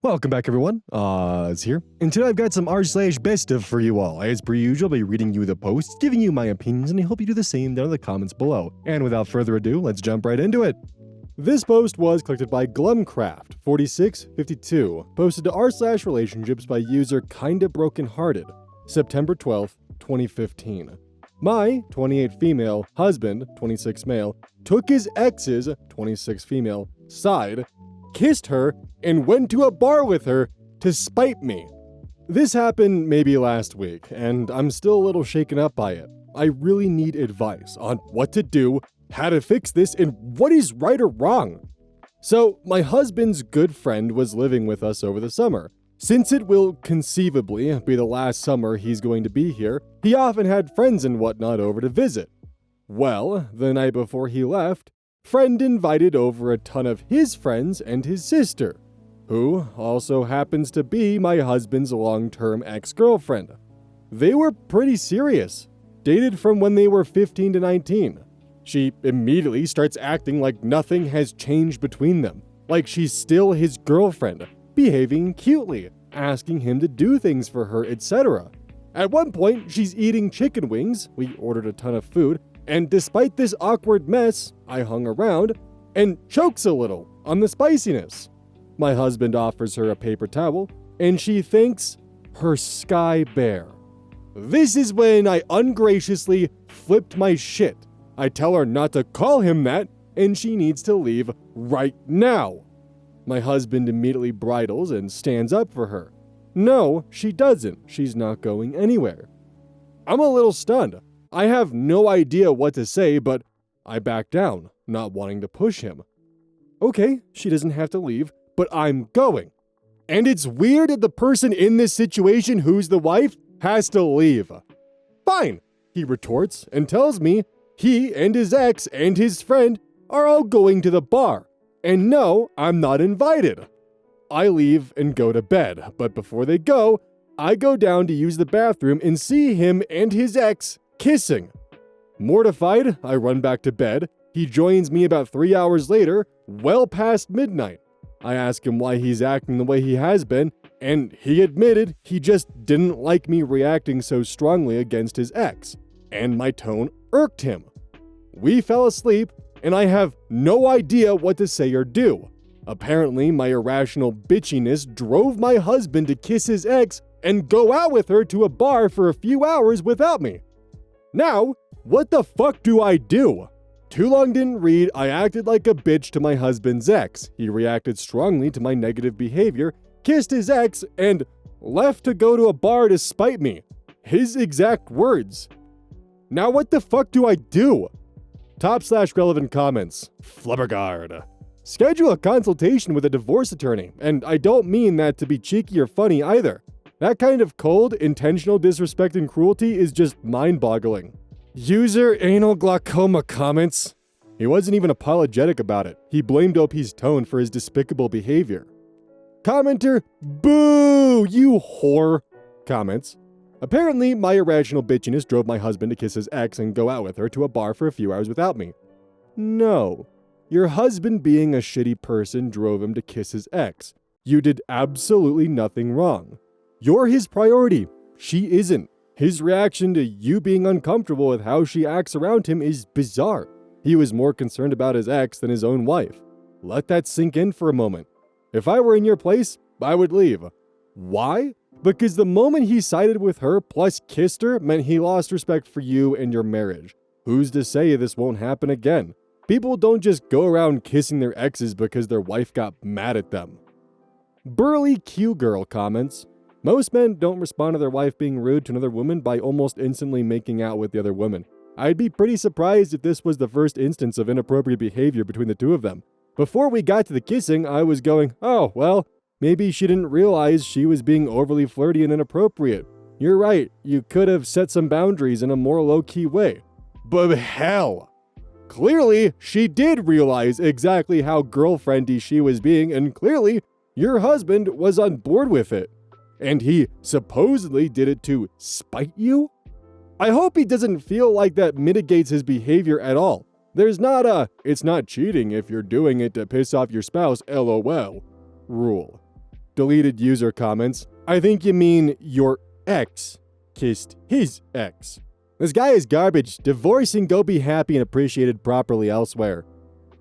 Welcome back, everyone. It's here. And today I've got some r/BestOf for you all. As per usual, I'll be reading you the posts, giving you my opinions, and I hope you do the same down in the comments below. And without further ado, let's jump right into it. This post was collected by Glumcraft4652, posted to r/relationships by user Kinda Brokenhearted, September 12th, 2015. My 28 female husband, 26 male, took his ex's 26 female side, kissed her, and went to a bar with her to spite me. This happened maybe last week, and I'm still a little shaken up by it. I really need advice on what to do, how to fix this, and what is right or wrong. So, my husband's good friend was living with us over the summer. Since it will conceivably be the last summer he's going to be here, he often had friends and whatnot over to visit. Well, the night before he left, friend invited over a ton of his friends and his sister, who also happens to be my husband's long-term ex-girlfriend. They were pretty serious, dated from when they were 15 to 19. She immediately starts acting like nothing has changed between them, like she's still his girlfriend, behaving cutely, asking him to do things for her, etc. At one point, she's eating chicken wings, we ordered a ton of food, and despite this awkward mess, I hung around and chokes a little on the spiciness. My husband offers her a paper towel, and she thinks her sky bear. This is when I ungraciously flipped my shit. I tell her not to call him that, and she needs to leave right now. My husband immediately bridles and stands up for her. No, she doesn't. She's not going anywhere. I'm a little stunned. I have no idea what to say, but I back down, not wanting to push him. Okay, she doesn't have to leave, but I'm going. And it's weird that the person in this situation who's the wife has to leave. Fine, he retorts and tells me he and his ex and his friend are all going to the bar. And no, I'm not invited. I leave and go to bed, but before they go, I go down to use the bathroom and see him and his ex kissing. Mortified, I run back to bed. He joins me about 3 hours later, well past midnight. I ask him why he's acting the way he has been, and he admitted he just didn't like me reacting so strongly against his ex, and my tone irked him. We fell asleep, and I have no idea what to say or do. Apparently, my irrational bitchiness drove my husband to kiss his ex and go out with her to a bar for a few hours without me. Now, what the fuck do I do? Too long didn't read, I acted like a bitch to my husband's ex. He reacted strongly to my negative behavior, kissed his ex, and left to go to a bar to spite me. His exact words. Now what the fuck do I do? /relevant comments. Flubbergard. Schedule a consultation with a divorce attorney, and I don't mean that to be cheeky or funny either. That kind of cold, intentional disrespect and cruelty is just mind-boggling. User anal glaucoma comments. He wasn't even apologetic about it. He blamed OP's tone for his despicable behavior. Commenter, boo, you whore. Comments. Apparently, my irrational bitchiness drove my husband to kiss his ex and go out with her to a bar for a few hours without me. No. Your husband being a shitty person drove him to kiss his ex. You did absolutely nothing wrong. You're his priority. She isn't. His reaction to you being uncomfortable with how she acts around him is bizarre. He was more concerned about his ex than his own wife. Let that sink in for a moment. If I were in your place, I would leave. Why? Because the moment he sided with her plus kissed her meant he lost respect for you and your marriage. Who's to say this won't happen again? People don't just go around kissing their exes because their wife got mad at them. Burly Q Girl comments. Most men don't respond to their wife being rude to another woman by almost instantly making out with the other woman. I'd be pretty surprised if this was the first instance of inappropriate behavior between the two of them. Before we got to the kissing, I was going, oh, well, maybe she didn't realize she was being overly flirty and inappropriate. You're right, you could have set some boundaries in a more low-key way. But hell! Clearly, she did realize exactly how girlfriendy she was being, and clearly, your husband was on board with it. And he supposedly did it to spite you? I hope he doesn't feel like that mitigates his behavior at all. There's not a, it's not cheating if you're doing it to piss off your spouse, LOL, rule. Deleted user comments, I think you mean your ex kissed his ex. This guy is garbage. Divorce and go be happy and appreciated properly elsewhere.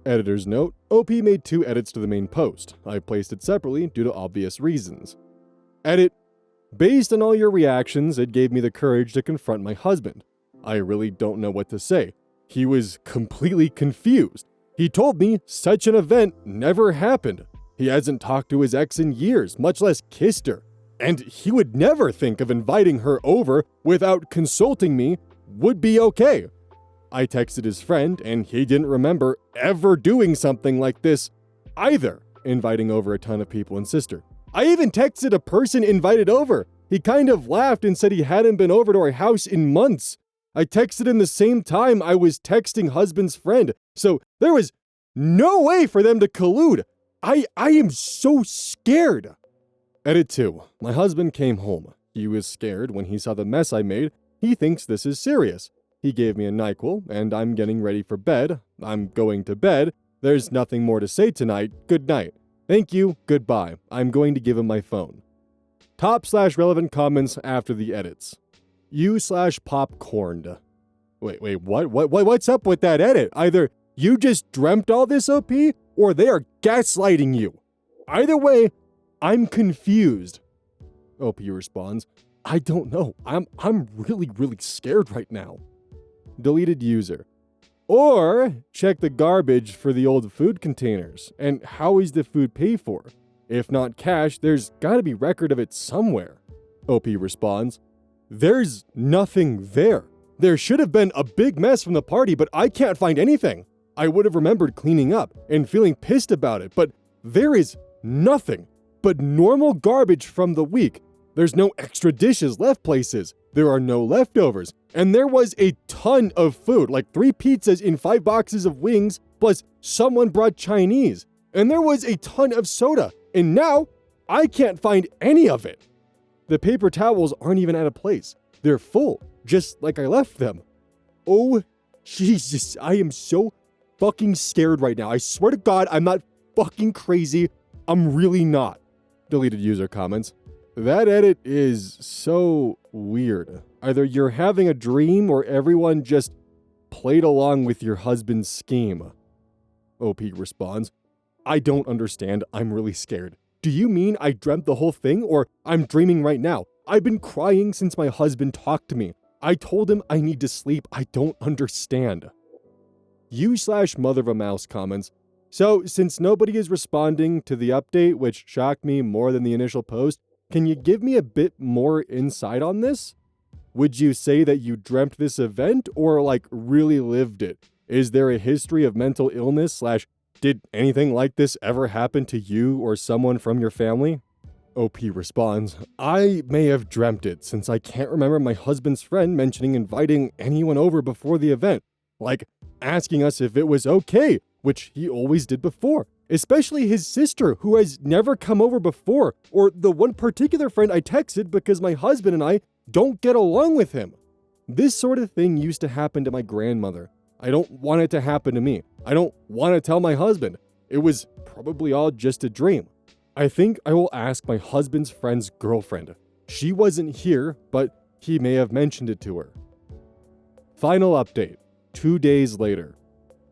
Editor's note, OP made 2 edits to the main post. I placed it separately due to obvious reasons. Edit. Based on all your reactions, it gave me the courage to confront my husband. I really don't know what to say. He was completely confused. He told me such an event never happened. He hasn't talked to his ex in years, much less kissed her. And he would never think of inviting her over without consulting me would be okay. I texted his friend, and he didn't remember ever doing something like this either, inviting over a ton of people and sister. I even texted a person invited over. He kind of laughed and said he hadn't been over to our house in months. I texted him the same time I was texting husband's friend, so there was no way for them to collude. I am so scared. Edit 2. My husband came home. He was scared when he saw the mess I made. He thinks this is serious. He gave me a NyQuil, and I'm getting ready for bed. I'm going to bed. There's nothing more to say tonight. Good night. Thank you. Goodbye. I'm going to give him my phone. Top/relevant comments after the edits. You/popcorned. Wait, what's up with that edit? Either you just dreamt all this, OP, or they are gaslighting you. Either way, I'm confused. OP responds, I don't know. I'm really scared right now. Deleted user. Or check the garbage for the old food containers. And how is the food paid for? If not cash, there's gotta be record of it somewhere. OP responds, there's nothing there. There should have been a big mess from the party, but I can't find anything. I would have remembered cleaning up and feeling pissed about it, but there is nothing but normal garbage from the week. There's no extra dishes left places. There are no leftovers. And there was a ton of food, like 3 pizzas in 5 boxes of wings, plus someone brought Chinese. And there was a ton of soda. And now, I can't find any of it. The paper towels aren't even out of place. They're full, just like I left them. Oh, Jesus, I am so fucking scared right now. I swear to God, I'm not fucking crazy. I'm really not. Deleted user comments. That edit is so weird. Either you're having a dream or everyone just played along with your husband's scheme. OP responds, I don't understand. I'm really scared. Do you mean I dreamt the whole thing or I'm dreaming right now? I've been crying since my husband talked to me. I told him I need to sleep. I don't understand. You/mother of a mouse comments, so since nobody is responding to the update, which shocked me more than the initial post, can you give me a bit more insight on this? Would you say that you dreamt this event or really lived it? Is there a history of mental illness / did anything like this ever happen to you or someone from your family? OP responds, I may have dreamt it since I can't remember my husband's friend mentioning inviting anyone over before the event. Asking us if it was okay, which he always did before. Especially his sister, who has never come over before, or the one particular friend I texted because my husband and I don't get along with him. This sort of thing used to happen to my grandmother. I don't want it to happen to me. I don't want to tell my husband. It was probably all just a dream. I think I will ask my husband's friend's girlfriend. She wasn't here, but he may have mentioned it to her. Final update, 2 days later.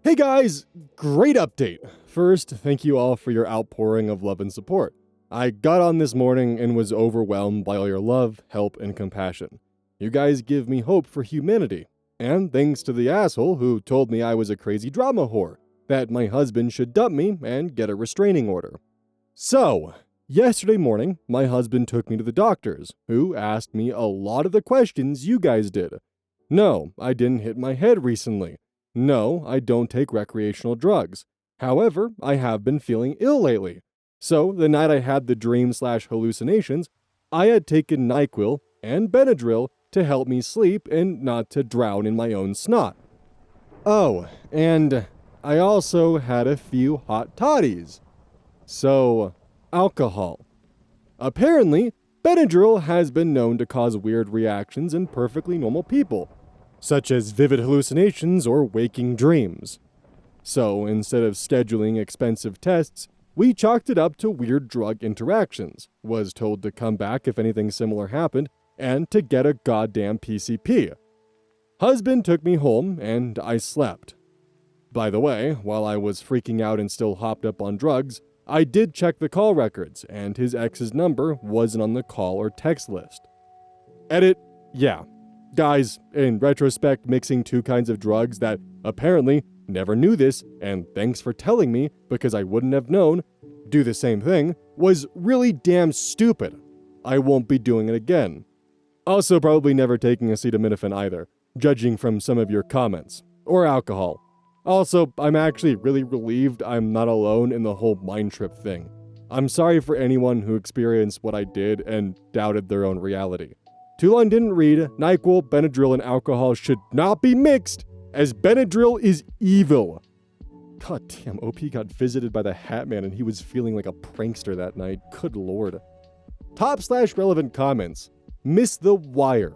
Hey guys, great update. First, thank you all for your outpouring of love and support. I got on this morning and was overwhelmed by all your love, help, and compassion. You guys give me hope for humanity. And thanks to the asshole who told me I was a crazy drama whore, that my husband should dump me and get a restraining order. So, yesterday morning, my husband took me to the doctors, who asked me a lot of the questions you guys did. No, I didn't hit my head recently. No, I don't take recreational drugs. However, I have been feeling ill lately. So, the night I had the dream/hallucinations, I had taken NyQuil and Benadryl to help me sleep and not to drown in my own snot. Oh, and I also had a few hot toddies. So, alcohol. Apparently, Benadryl has been known to cause weird reactions in perfectly normal people, such as vivid hallucinations or waking dreams. So, instead of scheduling expensive tests, We chalked it up to weird drug interactions, was told to come back if anything similar happened, and to get a goddamn PCP. Husband took me home, and I slept. By the way, while I was freaking out and still hopped up on drugs, I did check the call records, and his ex's number wasn't on the call or text list. Edit, yeah. Guys, in retrospect, mixing two kinds of drugs that apparently never knew this, and thanks for telling me because I wouldn't have known, do the same thing, was really damn stupid. I won't be doing it again. Also, probably never taking acetaminophen either, judging from some of your comments. Or alcohol. Also, I'm actually really relieved I'm not alone in the whole mind trip thing. I'm sorry for anyone who experienced what I did and doubted their own reality. Too long didn't read, NyQuil, Benadryl, and alcohol should not be mixed, as Benadryl is evil. God damn, OP got visited by the Hat Man and he was feeling like a prankster that night. Good lord. Top/relevant comments. Miss the wire.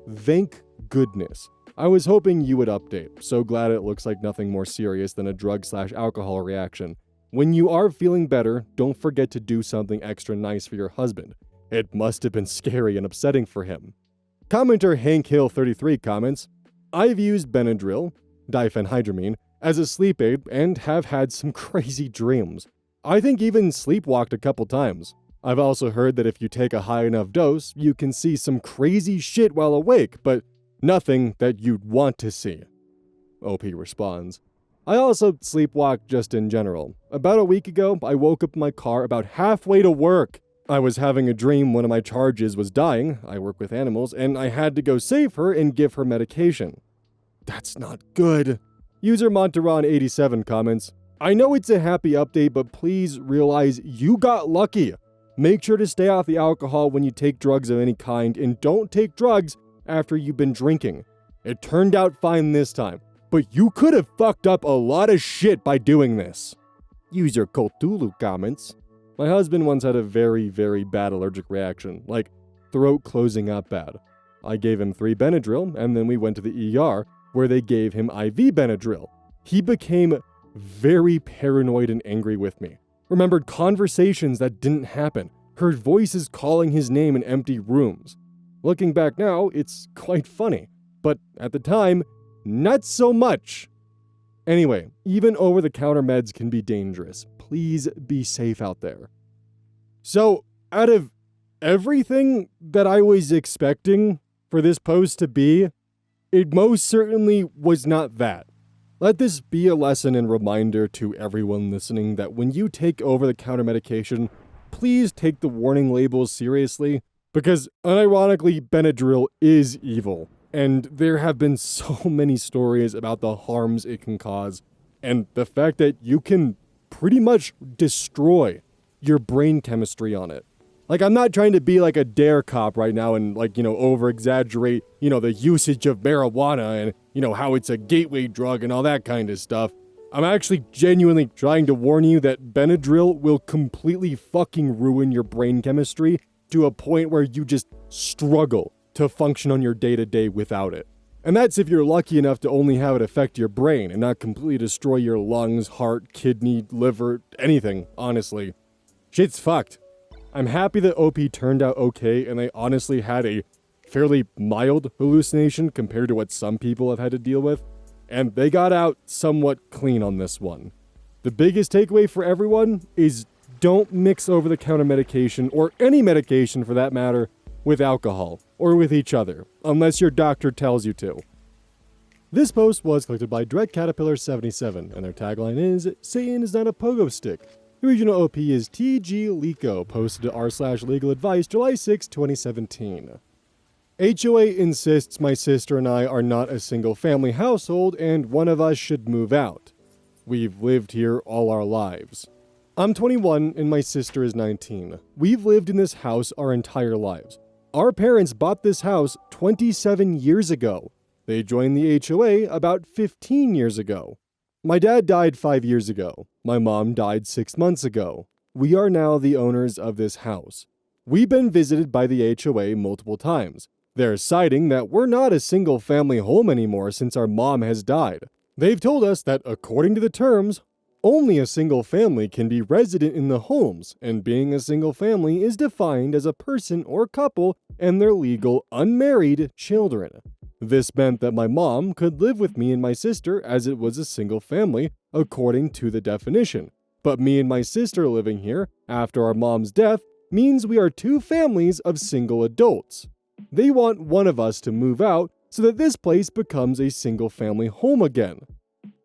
Thank goodness. I was hoping you would update, so glad it looks like nothing more serious than a drug/alcohol reaction. When you are feeling better, don't forget to do something extra nice for your husband. It must have been scary and upsetting for him. Commenter Hank Hill 33 comments, I've used Benadryl, diphenhydramine, as a sleep aid and have had some crazy dreams. I think even sleepwalked a couple times. I've also heard that if you take a high enough dose, you can see some crazy shit while awake, but nothing that you'd want to see. OP responds, I also sleepwalk just in general. About a week ago, I woke up in my car about halfway to work. I was having a dream one of my charges was dying, I work with animals, and I had to go save her and give her medication. That's not good. User Monteron87 comments, I know it's a happy update, but please realize you got lucky. Make sure to stay off the alcohol when you take drugs of any kind, and don't take drugs after you've been drinking. It turned out fine this time, but you could have fucked up a lot of shit by doing this. User Cthulhu comments, my husband once had a very, very bad allergic reaction, like throat closing up bad. I gave him 3 Benadryl, and then we went to the ER, where they gave him IV Benadryl. He became very paranoid and angry with me. Remembered conversations that didn't happen, heard voices calling his name in empty rooms. Looking back now, it's quite funny, but at the time, not so much. Anyway, even over-the-counter meds can be dangerous. Please be safe out there. So, out of everything that I was expecting for this post to be, it most certainly was not that. Let this be a lesson and reminder to everyone listening that when you take over-the-counter medication, please take the warning labels seriously, because unironically, Benadryl is evil, and there have been so many stories about the harms it can cause, and the fact that you can pretty much destroy your brain chemistry on it. Like, I'm not trying to be like a dare cop right now and, like, over-exaggerate, the usage of marijuana and, how it's a gateway drug and all that kind of stuff. I'm actually genuinely trying to warn you that Benadryl will completely fucking ruin your brain chemistry to a point where you just struggle to function on your day-to-day without it. And that's if you're lucky enough to only have it affect your brain and not completely destroy your lungs, heart, kidney, liver, anything, honestly. Shit's fucked. I'm happy that OP turned out okay and they honestly had a fairly mild hallucination compared to what some people have had to deal with, and they got out somewhat clean on this one. The biggest takeaway for everyone is don't mix over-the-counter medication, or any medication for that matter, with alcohol, or with each other, unless your doctor tells you to. This post was collected by Dread Caterpillar 77, and their tagline is, Satan is not a pogo stick. The regional OP is TG Lico, posted to r/legal advice July 6, 2017. HOA insists my sister and I are not a single family household and one of us should move out. We've lived here all our lives. I'm 21 and my sister is 19. We've lived in this house our entire lives. Our parents bought this house 27 years ago. They joined the HOA about 15 years ago. My dad died 5 years ago. My mom died 6 months ago. We are now the owners of this house. We've been visited by the HOA multiple times. They're citing that we're not a single-family home anymore since our mom has died. They've told us that, according to the terms, Only a single family can be resident in the homes, and being a single family is defined as a person or couple and their legal unmarried children. This meant that my mom could live with me and my sister as it was a single family, according to the definition. But me and my sister living here after our mom's death means we are two families of single adults. They want one of us to move out so that this place becomes a single family home again.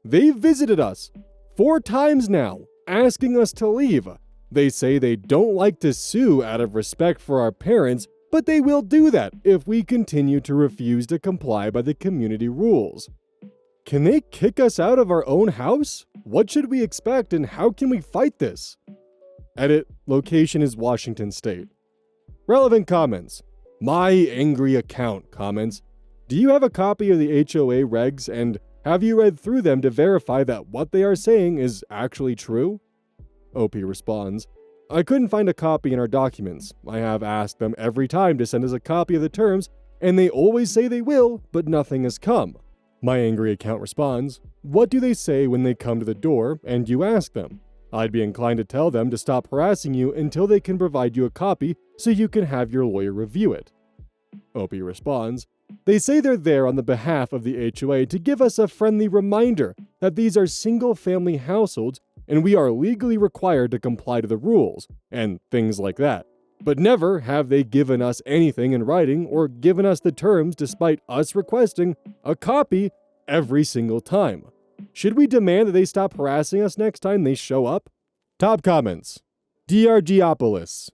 They've visited us 4 times now, asking us to leave. They say they don't like to sue out of respect for our parents, but they will do that if we continue to refuse to comply by the community rules. Can they kick us out of our own house? What should we expect and how can we fight this? Edit, location is Washington State. Relevant comments. My angry account comments. Do you have a copy of the HOA regs and have you read through them to verify that what they are saying is actually true? OP responds, I couldn't find a copy in our documents. I have asked them every time to send us a copy of the terms, and they always say they will, but nothing has come. My angry account responds, what do they say when they come to the door and you ask them? I'd be inclined to tell them to stop harassing you until they can provide you a copy so you can have your lawyer review it. OP responds, they say they're there on the behalf of the HOA to give us a friendly reminder that these are single-family households and we are legally required to comply to the rules, and things like that. But never have they given us anything in writing or given us the terms despite us requesting a copy every single time. Should we demand that they stop harassing us next time they show up? Top comments. DRGopolis.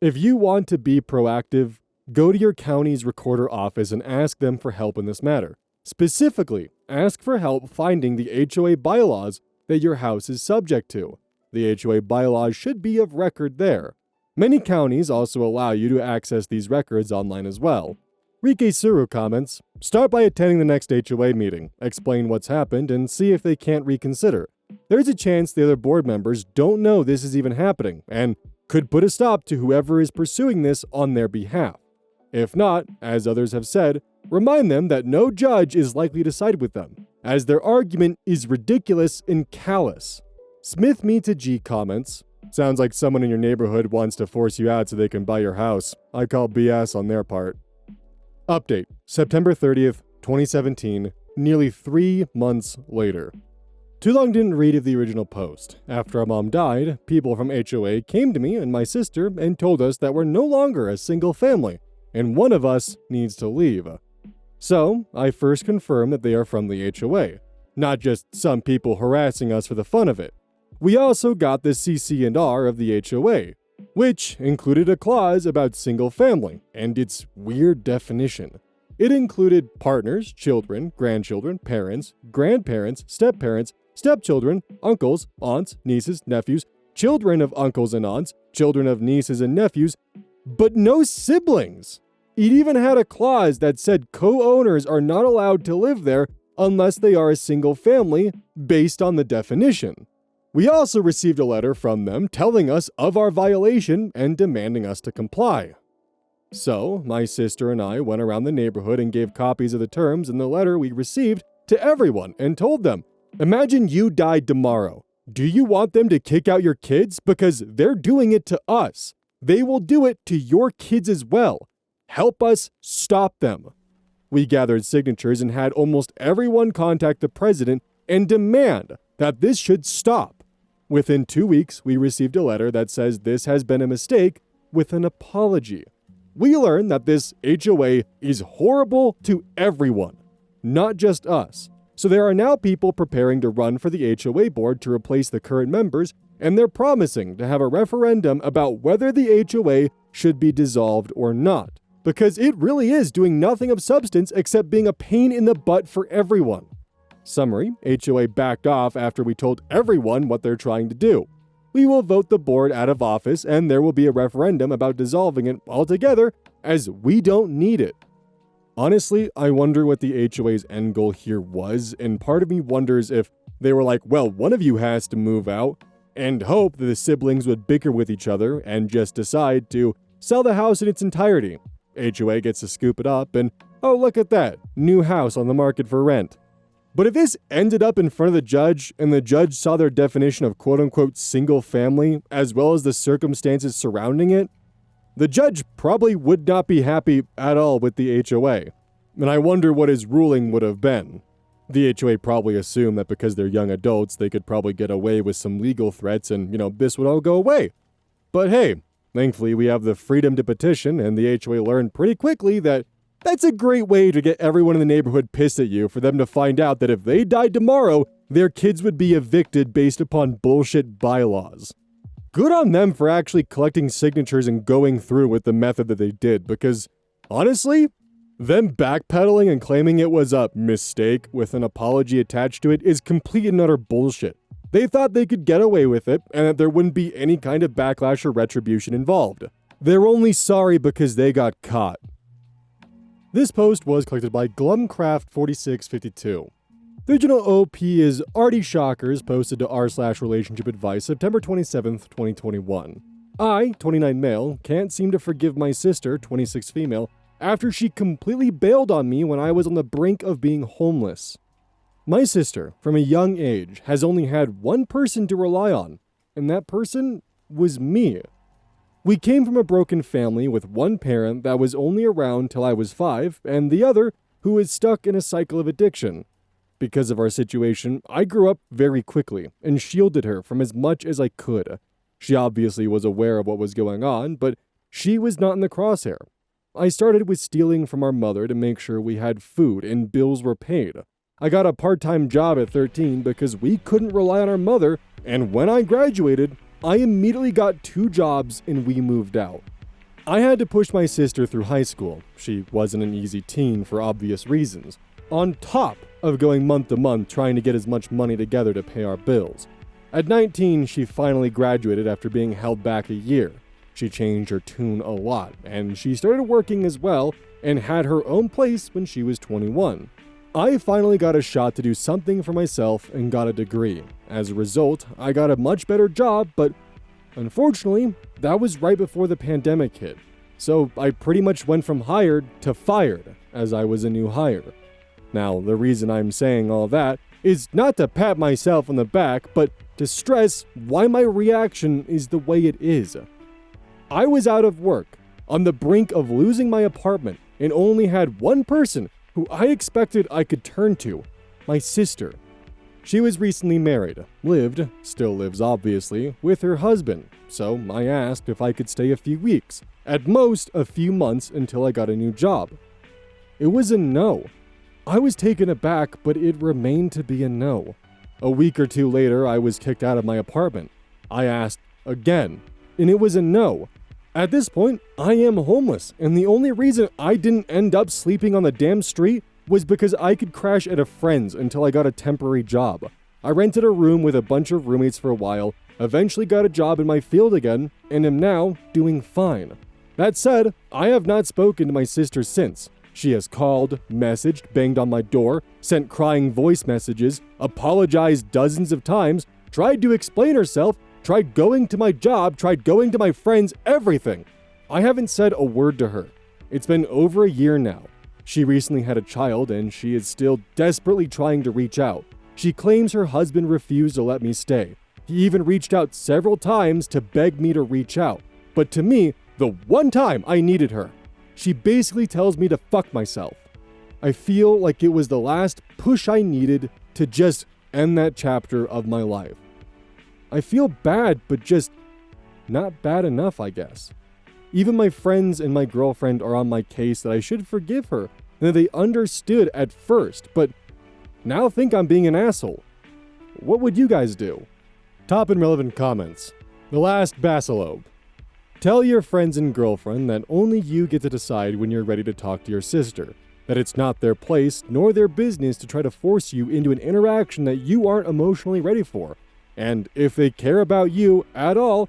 If you want to be proactive, go to your county's recorder office and ask them for help in this matter. Specifically, ask for help finding the HOA bylaws that your house is subject to. The HOA bylaws should be of record there. Many counties also allow you to access these records online as well. Rike Suru comments, start by attending the next HOA meeting, explain what's happened, and see if they can't reconsider. There's a chance the other board members don't know this is even happening, and could put a stop to whoever is pursuing this on their behalf. If not, as others have said, remind them that no judge is likely to side with them, as their argument is ridiculous and callous. Smith Me to G comments, sounds like someone in your neighborhood wants to force you out so they can buy your house. I call BS on their part. Update, September 30th, 2017, nearly 3 months later. Too long didn't read of the original post. After our mom died, people from HOA came to me and my sister and told us that we're no longer a single family, and one of us needs to leave. So, I first confirmed that they are from the HOA, not just some people harassing us for the fun of it. We also got the CC&R of the HOA, which included a clause about single family and its weird definition. It included partners, children, grandchildren, parents, grandparents, step-parents, stepchildren, uncles, aunts, nieces, nephews, children of uncles and aunts, children of nieces and nephews, but no siblings. It even had a clause that said co-owners are not allowed to live there unless they are a single family based on the definition. We also received a letter from them telling us of our violation and demanding us to comply. So, my sister and I went around the neighborhood and gave copies of the terms in the letter we received to everyone and told them, imagine you died tomorrow. Do you want them to kick out your kids? Because they're doing it to us. They will do it to your kids as well. Help us stop them. We gathered signatures and had almost everyone contact the president and demand that this should stop. Within 2 weeks, we received a letter that says this has been a mistake with an apology. We learned that this HOA is horrible to everyone, not just us. So there are now people preparing to run for the HOA board to replace the current members, and they're promising to have a referendum about whether the HOA should be dissolved or not. Because it really is doing nothing of substance except being a pain in the butt for everyone. Summary, HOA backed off after we told everyone what they're trying to do. We will vote the board out of office and there will be a referendum about dissolving it altogether as we don't need it. Honestly, I wonder what the HOA's end goal here was, and part of me wonders if they were like, well, one of you has to move out, and hope that the siblings would bicker with each other and just decide to sell the house in its entirety. HOA gets to scoop it up and, oh, look at that, new house on the market for rent. But if this ended up in front of the judge and the judge saw their definition of quote-unquote single family as well as the circumstances surrounding it, the judge probably would not be happy at all with the HOA. And I wonder what his ruling would have been. The HOA probably assumed that because they're young adults, they could probably get away with some legal threats and, this would all go away. But hey, thankfully we have the freedom to petition, and the HOA learned pretty quickly that that's a great way to get everyone in the neighborhood pissed at you, for them to find out that if they died tomorrow, their kids would be evicted based upon bullshit bylaws. Good on them for actually collecting signatures and going through with the method that they did, because honestly, them backpedaling and claiming it was a mistake with an apology attached to it is complete and utter bullshit. They thought they could get away with it and that there wouldn't be any kind of backlash or retribution involved. They're only sorry because they got caught. This post was collected by Glumcraft4652. The original OP is Artie Shockers, posted to r/relationship advice September 27th, 2021. I, 29 male, can't seem to forgive my sister, 26 female, after she completely bailed on me when I was on the brink of being homeless. My sister, from a young age, has only had one person to rely on, and that person was me. We came from a broken family with one parent that was only around till I was 5, and the other who was stuck in a cycle of addiction. Because of our situation, I grew up very quickly and shielded her from as much as I could. She obviously was aware of what was going on, but she was not in the crosshair. I started with stealing from our mother to make sure we had food and bills were paid. I got a part-time job at 13 because we couldn't rely on our mother, and when I graduated, I immediately got 2 jobs and we moved out. I had to push my sister through high school. She wasn't an easy teen for obvious reasons, on top of going month to month trying to get as much money together to pay our bills. At 19, she finally graduated after being held back a year. She changed her tune a lot, and she started working as well and had her own place when she was 21. I finally got a shot to do something for myself and got a degree. As a result, I got a much better job, but unfortunately, that was right before the pandemic hit. So I pretty much went from hired to fired, as I was a new hire. Now, the reason I'm saying all that is not to pat myself on the back, but to stress why my reaction is the way it is. I was out of work, on the brink of losing my apartment, and only had one person who I expected I could turn to, my sister. She was recently married, still lives obviously, with her husband, so I asked if I could stay a few weeks, at most a few months until I got a new job. It was a no. I was taken aback, but it remained to be a no. A week or 2 later, I was kicked out of my apartment. I asked again, and it was a no. At this point, I am homeless, and the only reason I didn't end up sleeping on the damn street was because I could crash at a friend's until I got a temporary job. I rented a room with a bunch of roommates for a while, eventually got a job in my field again, and am now doing fine. That said, I have not spoken to my sister since. She has called, messaged, banged on my door, sent crying voice messages, apologized dozens of times, tried to explain herself, tried going to my job, tried going to my friends, everything. I haven't said a word to her. It's been over a year now. She recently had a child and she is still desperately trying to reach out. She claims her husband refused to let me stay. He even reached out several times to beg me to reach out. But to me, the one time I needed her, she basically tells me to fuck myself. I feel like it was the last push I needed to just end that chapter of my life. I feel bad, but just not bad enough, I guess. Even my friends and my girlfriend are on my case that I should forgive her, and that they understood at first, but now think I'm being an asshole. What would you guys do? Top and relevant comments. The last Basilobe. Tell your friends and girlfriend that only you get to decide when you're ready to talk to your sister, that it's not their place nor their business to try to force you into an interaction that you aren't emotionally ready for. And if they care about you at all,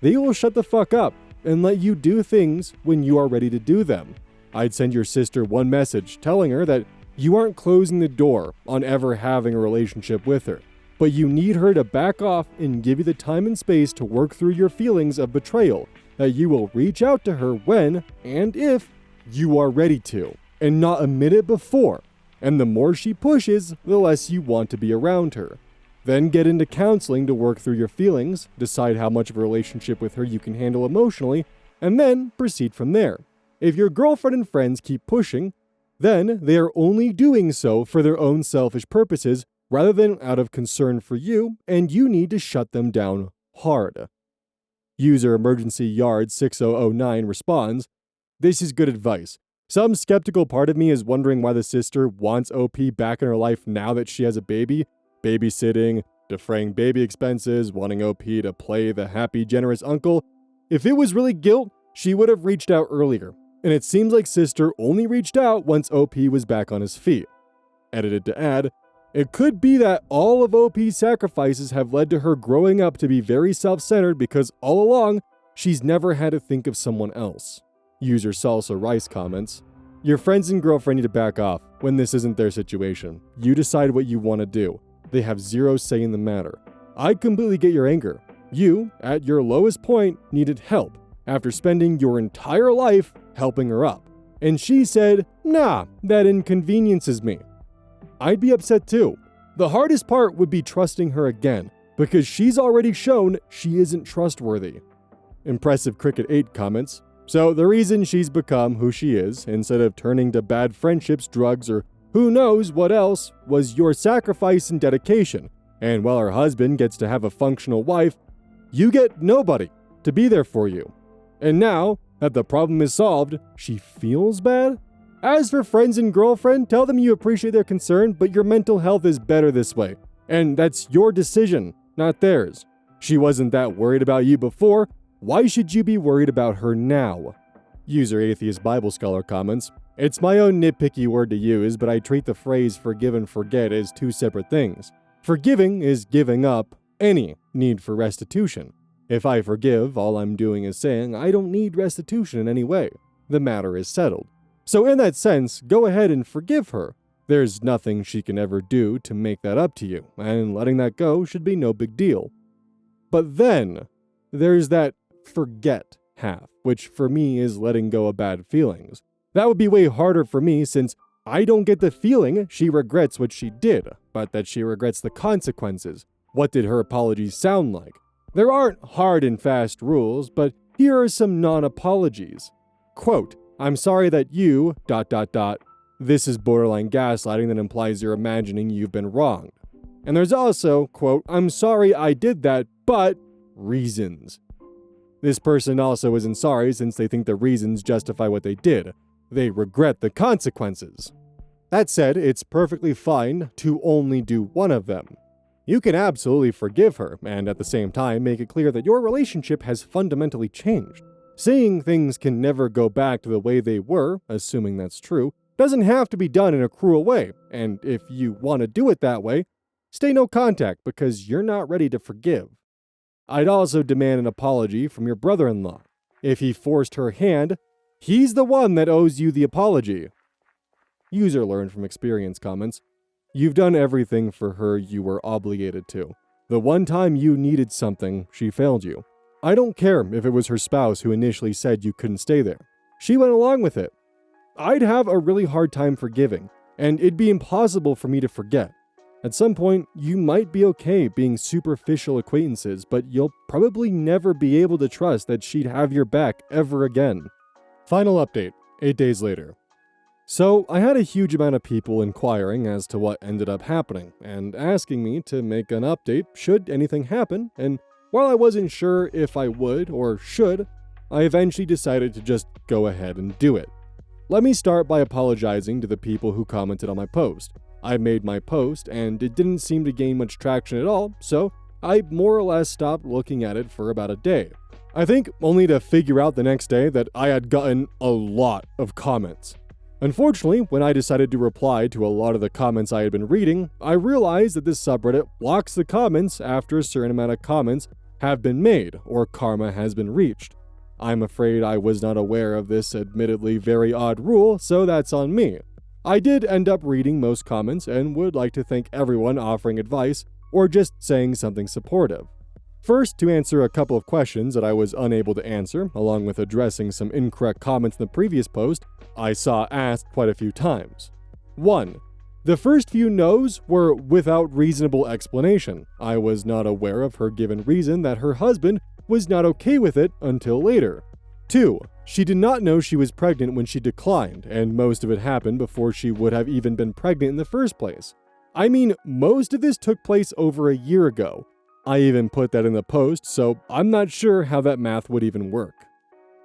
they will shut the fuck up and let you do things when you are ready to do them. I'd send your sister one message telling her that you aren't closing the door on ever having a relationship with her, but you need her to back off and give you the time and space to work through your feelings of betrayal, that you will reach out to her when and if you are ready to, and not a minute before. and the more she pushes, the less you want to be around her. Then get into counseling to work through your feelings, decide how much of a relationship with her you can handle emotionally, and then proceed from there. If your girlfriend and friends keep pushing, then they are only doing so for their own selfish purposes rather than out of concern for you, and you need to shut them down hard. User Emergency Yard 6009 responds, "This is good advice. Some skeptical part of me is wondering why the sister wants OP back in her life now that she has a baby, babysitting, defraying baby expenses, wanting OP to play the happy, generous uncle. If it was really guilt, she would have reached out earlier, and it seems like sister only reached out once OP was back on his feet." Edited to add, "It could be that all of OP's sacrifices have led to her growing up to be very self-centered because all along, she's never had to think of someone else." User Salsa Rice comments, "Your friends and girlfriend need to back off when this isn't their situation. You decide what you want to do. They have zero say in the matter. I completely get your anger. You, at your lowest point, needed help after spending your entire life helping her up. And she said, nah, that inconveniences me. I'd be upset too. The hardest part would be trusting her again, because she's already shown she isn't trustworthy." Impressive Cricket 8 comments, "So the reason she's become who she is, instead of turning to bad friendships, drugs, or who knows what else, was your sacrifice and dedication. And while her husband gets to have a functional wife, you get nobody to be there for you. And now that the problem is solved, she feels bad? As for friends and girlfriend, tell them you appreciate their concern, but your mental health is better this way. And that's your decision, not theirs. She wasn't that worried about you before. Why should you be worried about her now?" User Atheist Bible Scholar comments, "It's my own nitpicky word to use, but I treat the phrase forgive and forget as two separate things. Forgiving is giving up any need for restitution. If I forgive, all I'm doing is saying I don't need restitution in any way. The matter is settled. So in that sense, go ahead and forgive her. There's nothing she can ever do to make that up to you, and letting that go should be no big deal. But then, there's that forget half, which for me is letting go of bad feelings. That would be way harder for me since I don't get the feeling she regrets what she did, but that she regrets the consequences. What did her apologies sound like? There aren't hard and fast rules, but here are some non-apologies. Quote, I'm sorry that you... ... This is borderline gaslighting that implies you're imagining you've been wronged. And there's also, quote, I'm sorry I did that, but... reasons. This person also isn't sorry since they think the reasons justify what they did. They regret the consequences. That said, it's perfectly fine to only do one of them. You can absolutely forgive her, and at the same time make it clear that your relationship has fundamentally changed. Saying things can never go back to the way they were, assuming that's true, doesn't have to be done in a cruel way, and if you want to do it that way, stay no contact because you're not ready to forgive. I'd also demand an apology from your brother-in-law. If he forced her hand, he's the one that owes you the apology. User learned from experience comments, you've done everything for her you were obligated to. The one time you needed something, she failed you. I don't care if it was her spouse who initially said you couldn't stay there. She went along with it. I'd have a really hard time forgiving, and it'd be impossible for me to forget. At some point, you might be okay being superficial acquaintances, but you'll probably never be able to trust that she'd have your back ever again. Final update, 8 days later. So, I had a huge amount of people inquiring as to what ended up happening, and asking me to make an update should anything happen, and while I wasn't sure if I would or should, I eventually decided to just go ahead and do it. Let me start by apologizing to the people who commented on my post. I made my post, and it didn't seem to gain much traction at all, so I more or less stopped looking at it for about a day. I think only to figure out the next day that I had gotten a lot of comments. Unfortunately, when I decided to reply to a lot of the comments I had been reading, I realized that this subreddit blocks the comments after a certain amount of comments have been made or karma has been reached. I'm afraid I was not aware of this admittedly very odd rule, so that's on me. I did end up reading most comments and would like to thank everyone offering advice or just saying something supportive. First, to answer a couple of questions that I was unable to answer, along with addressing some incorrect comments in the previous post I saw asked quite a few times. 1. The first few no's were without reasonable explanation. I was not aware of her given reason that her husband was not okay with it until later. 2. She did not know she was pregnant when she declined, and most of it happened before she would have even been pregnant in the first place. I mean, most of this took place over a year ago. I even put that in the post, so I'm not sure how that math would even work.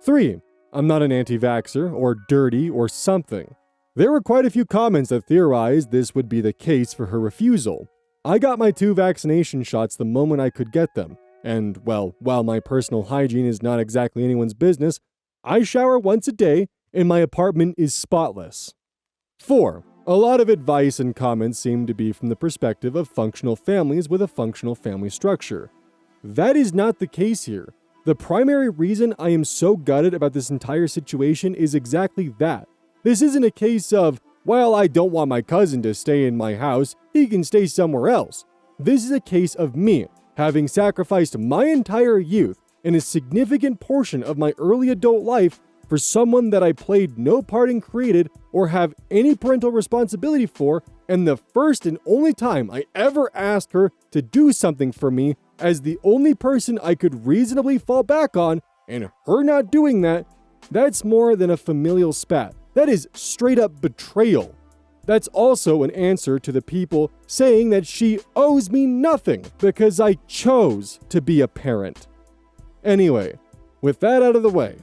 3. I'm not an anti-vaxxer or dirty or something. There were quite a few comments that theorized this would be the case for her refusal. I got my 2 vaccination shots the moment I could get them, and well, while my personal hygiene is not exactly anyone's business, I shower once a day and my apartment is spotless. 4. A lot of advice and comments seem to be from the perspective of functional families with a functional family structure. That is not the case here. The primary reason I am so gutted about this entire situation is exactly that. This isn't a case of, well, I don't want my cousin to stay in my house, he can stay somewhere else. This is a case of me having sacrificed my entire youth and a significant portion of my early adult life for someone that I played no part in, created, or have any parental responsibility for, and the first and only time I ever asked her to do something for me as the only person I could reasonably fall back on, and her not doing that, that's more than a familial spat. That is straight up betrayal. That's also an answer to the people saying that she owes me nothing because I chose to be a parent. Anyway, with that out of the way,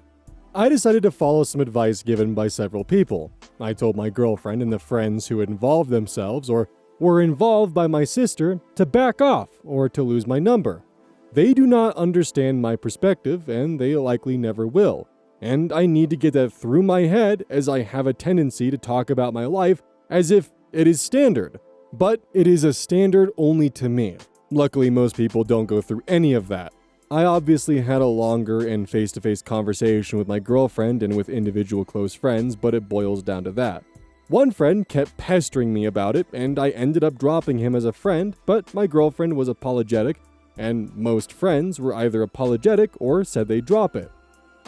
I decided to follow some advice given by several people. I told my girlfriend and the friends who involved themselves or were involved by my sister to back off or to lose my number. They do not understand my perspective and they likely never will. And I need to get that through my head as I have a tendency to talk about my life as if it is standard. But it is a standard only to me. Luckily, most people don't go through any of that. I obviously had a longer and face-to-face conversation with my girlfriend and with individual close friends, but it boils down to that. One friend kept pestering me about it, and I ended up dropping him as a friend, but my girlfriend was apologetic, and most friends were either apologetic or said they'd drop it.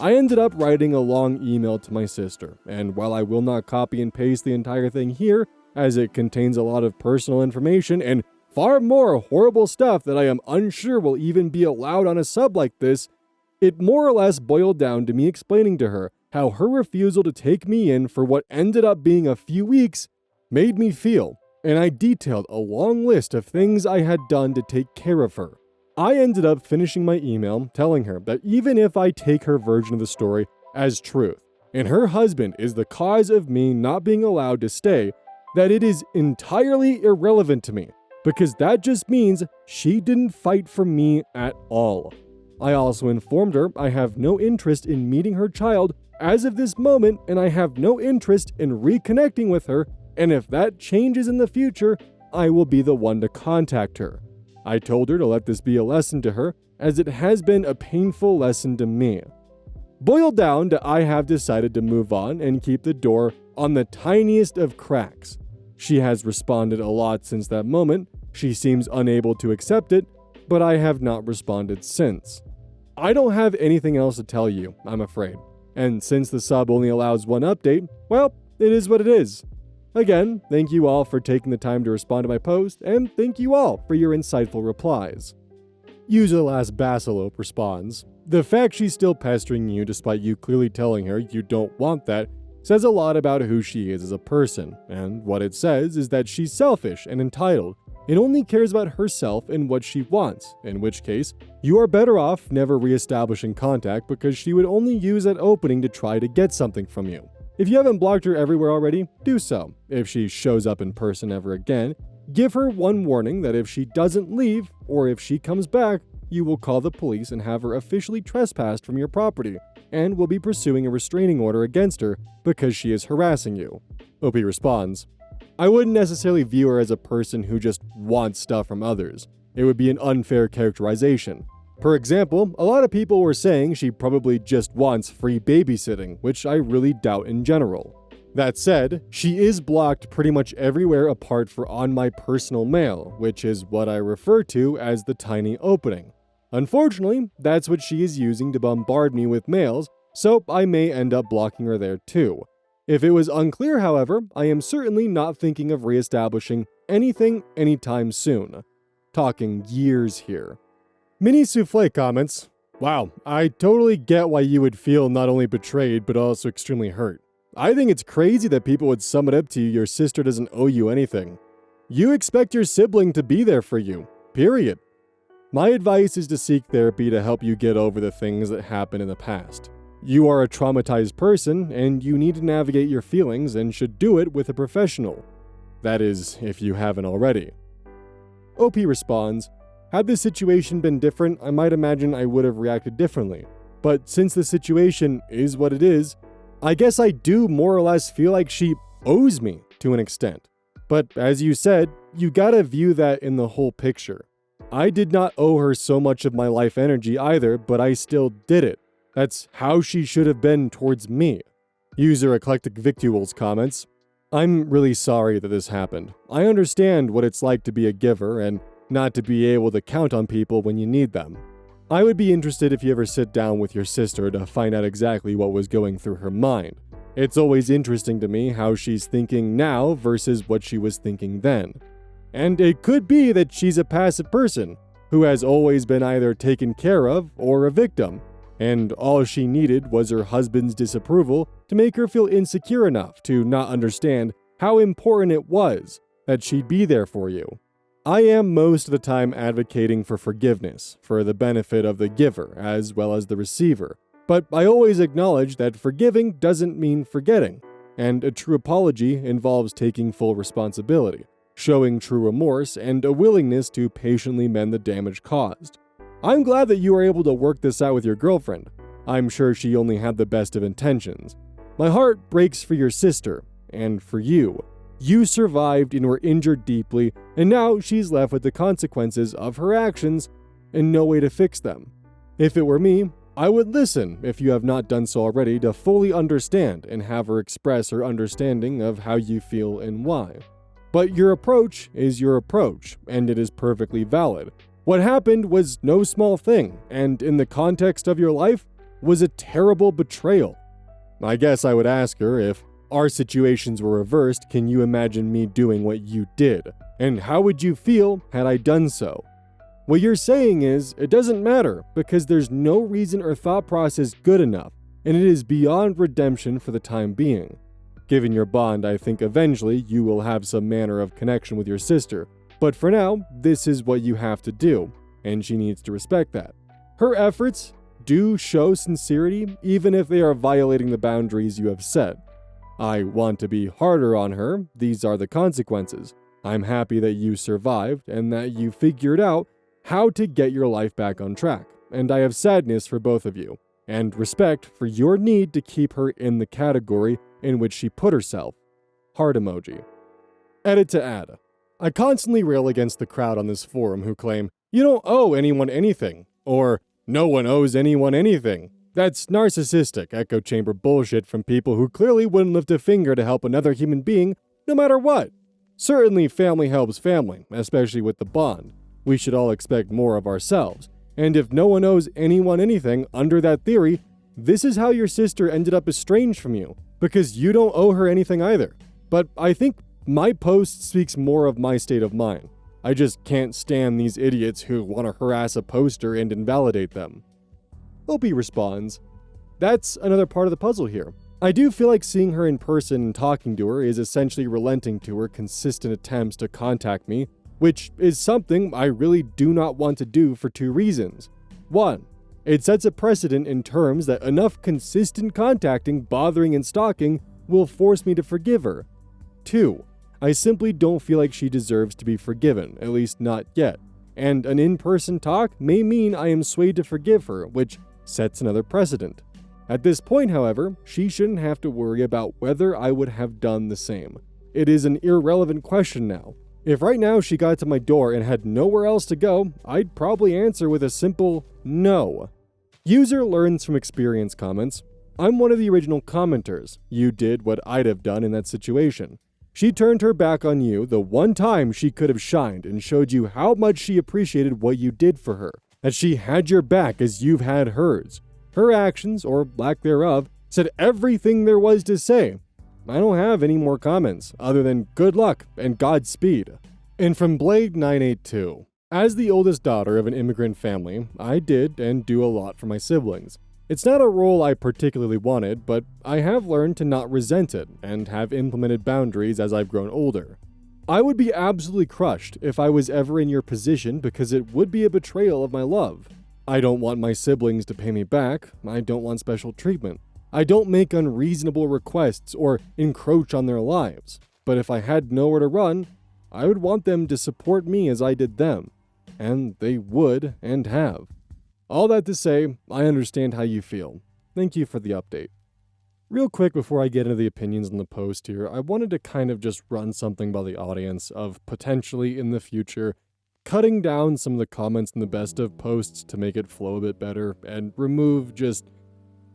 I ended up writing a long email to my sister, and while I will not copy and paste the entire thing here, as it contains a lot of personal information and far more horrible stuff that I am unsure will even be allowed on a sub like this, it more or less boiled down to me explaining to her how her refusal to take me in for what ended up being a few weeks made me feel, and I detailed a long list of things I had done to take care of her. I ended up finishing my email telling her that even if I take her version of the story as truth, and her husband is the cause of me not being allowed to stay, that it is entirely irrelevant to me, because that just means she didn't fight for me at all. I also informed her I have no interest in meeting her child as of this moment, and I have no interest in reconnecting with her, and if that changes in the future, I will be the one to contact her. I told her to let this be a lesson to her, as it has been a painful lesson to me. Boiled down to I have decided to move on and keep the door on the tiniest of cracks. She has responded a lot since that moment. She seems unable to accept it, but I have not responded since. I don't have anything else to tell you, I'm afraid. And since the sub only allows one update, well, it is what it is. Again, thank you all for taking the time to respond to my post, and thank you all for your insightful replies. User Last Basilope responds, "The fact she's still pestering you despite you clearly telling her you don't want that says a lot about who she is as a person, and what it says is that she's selfish and entitled, and only cares about herself and what she wants, in which case, you are better off never re-establishing contact because she would only use that opening to try to get something from you. If you haven't blocked her everywhere already, do so. If she shows up in person ever again, give her one warning that if she doesn't leave, or if she comes back, you will call the police and have her officially trespassed from your property, and will be pursuing a restraining order against her because she is harassing you." Opie responds, "I wouldn't necessarily view her as a person who just wants stuff from others. It would be an unfair characterization. For example, a lot of people were saying she probably just wants free babysitting, which I really doubt in general. That said, she is blocked pretty much everywhere apart for on my personal mail, which is what I refer to as the tiny opening. Unfortunately, that's what she is using to bombard me with mails, so I may end up blocking her there too. If it was unclear, however, I am certainly not thinking of reestablishing anything anytime soon. Talking years here. Mini Souffle comments, "Wow, I totally get why you would feel not only betrayed but also extremely hurt. I think it's crazy that people would sum it up to you your sister doesn't owe you anything. You expect your sibling to be there for you, period. My advice is to seek therapy to help you get over the things that happened in the past. You are a traumatized person, and you need to navigate your feelings and should do it with a professional. That is, if you haven't already." OP responds, "Had this situation been different, I might imagine I would have reacted differently. But since the situation is what it is, I guess I do more or less feel like she owes me to an extent. But as you said, you gotta view that in the whole picture. I did not owe her so much of my life energy either, but I still did it. That's how she should have been towards me." User Eclectic Victuals comments, "I'm really sorry that this happened. I understand what it's like to be a giver and not to be able to count on people when you need them. I would be interested if you ever sit down with your sister to find out exactly what was going through her mind. It's always interesting to me how she's thinking now versus what she was thinking then. And it could be that she's a passive person who has always been either taken care of or a victim, and all she needed was her husband's disapproval to make her feel insecure enough to not understand how important it was that she'd be there for you. I am most of the time advocating for forgiveness for the benefit of the giver as well as the receiver, but I always acknowledge that forgiving doesn't mean forgetting, and a true apology involves taking full responsibility, showing true remorse, and a willingness to patiently mend the damage caused. I'm glad that you were able to work this out with your girlfriend. I'm sure she only had the best of intentions. My heart breaks for your sister, and for you. You survived and were injured deeply, and now she's left with the consequences of her actions and no way to fix them. If it were me, I would listen, if you have not done so already, to fully understand and have her express her understanding of how you feel and why. But your approach is your approach, and it is perfectly valid. What happened was no small thing, and in the context of your life, was a terrible betrayal. I guess I would ask her, if our situations were reversed, can you imagine me doing what you did? And how would you feel had I done so? What you're saying is, it doesn't matter, because there's no reason or thought process good enough, and it is beyond redemption for the time being. Given your bond, I think eventually you will have some manner of connection with your sister, but for now, this is what you have to do, and she needs to respect that. Her efforts do show sincerity, even if they are violating the boundaries you have set. I want to be harder on her, these are the consequences. I'm happy that you survived and that you figured out how to get your life back on track, and I have sadness for both of you, and respect for your need to keep her in the category in which she put herself. Heart emoji. Edit to add. I constantly rail against the crowd on this forum who claim, "You don't owe anyone anything," or "No one owes anyone anything." That's narcissistic echo chamber bullshit from people who clearly wouldn't lift a finger to help another human being, no matter what. Certainly family helps family, especially with the bond. We should all expect more of ourselves. And if no one owes anyone anything under that theory, this is how your sister ended up estranged from you, because you don't owe her anything either. But I think my post speaks more of my state of mind. I just can't stand these idiots who want to harass a poster and invalidate them. Opie responds, "That's another part of the puzzle here. I do feel like seeing her in person and talking to her is essentially relenting to her consistent attempts to contact me, which is something I really do not want to do for two reasons. One, it sets a precedent in terms that enough consistent contacting, bothering, and stalking will force me to forgive her. Two, I simply don't feel like she deserves to be forgiven, at least not yet, and an in-person talk may mean I am swayed to forgive her, which sets another precedent. At this point, however, she shouldn't have to worry about whether I would have done the same. It is an irrelevant question now. If right now she got to my door and had nowhere else to go, I'd probably answer with a simple no. User learns from experience comments. I'm one of the original commenters. You did what I'd have done in that situation. She turned her back on you the one time she could have shined and showed you how much she appreciated what you did for her, that she had your back as you've had hers. Her actions, or lack thereof, said everything there was to say. I don't have any more comments other than good luck and Godspeed. And from Blade982, as the oldest daughter of an immigrant family, I did and do a lot for my siblings. It's not a role I particularly wanted, but I have learned to not resent it and have implemented boundaries as I've grown older. I would be absolutely crushed if I was ever in your position because it would be a betrayal of my love. I don't want my siblings to pay me back. I don't want special treatment. I don't make unreasonable requests or encroach on their lives. But if I had nowhere to run, I would want them to support me as I did them. And they would and have. All that to say, I understand how you feel. Thank you for the update. Real quick before I get into the opinions on the post here, I wanted to kind of just run something by the audience of potentially in the future cutting down some of the comments in the best of posts to make it flow a bit better and remove just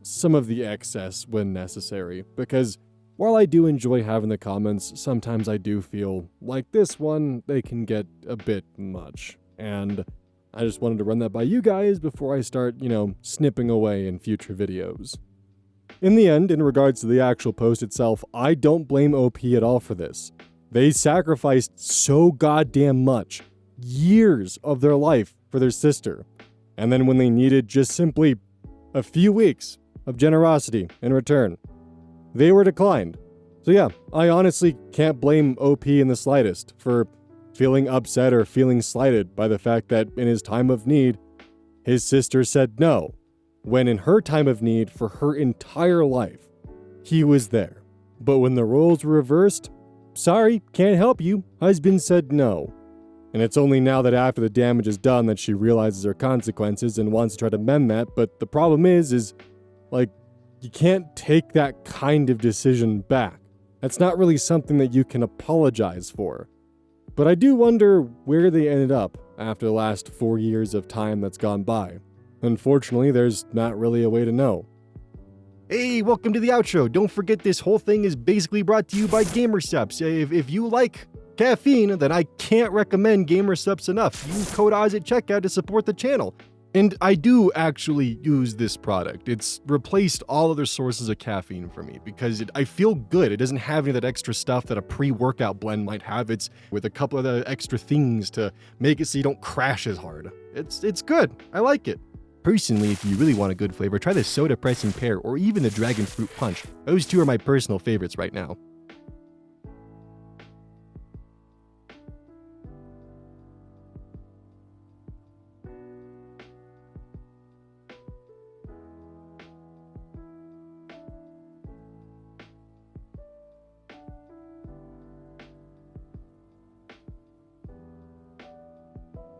some of the excess when necessary. Because while I do enjoy having the comments, sometimes I do feel like this one, they can get a bit much. And I just wanted to run that by you guys before I start, snipping away in future videos. In the end, in regards to the actual post itself, I don't blame OP at all for this. They sacrificed so goddamn much, years of their life for their sister. And then when they needed just simply a few weeks of generosity in return, they were declined. So yeah, I honestly can't blame OP in the slightest for feeling upset or feeling slighted by the fact that in his time of need, his sister said no, when in her time of need for her entire life, he was there. But when the roles were reversed, sorry, can't help you, husband said no. And it's only now that after the damage is done that she realizes her consequences and wants to try to mend that, but the problem is you can't take that kind of decision back. That's not really something that you can apologize for. But I do wonder where they ended up after the last 4 years of time that's gone by. Unfortunately, there's not really a way to know. Hey, welcome to the outro. Don't forget this whole thing is basically brought to you by GamerSupps. If you like caffeine, then I can't recommend GamerSupps enough. Use code Oz at checkout to support the channel. And I do actually use this product. It's replaced all other sources of caffeine for me because I feel good. It doesn't have any of that extra stuff that a pre-workout blend might have. It's with a couple of the extra things to make it so you don't crash as hard. It's good. I like it. Personally, if you really want a good flavor, try the Soda Pressing Pear or even the Dragon Fruit Punch. Those two are my personal favorites right now.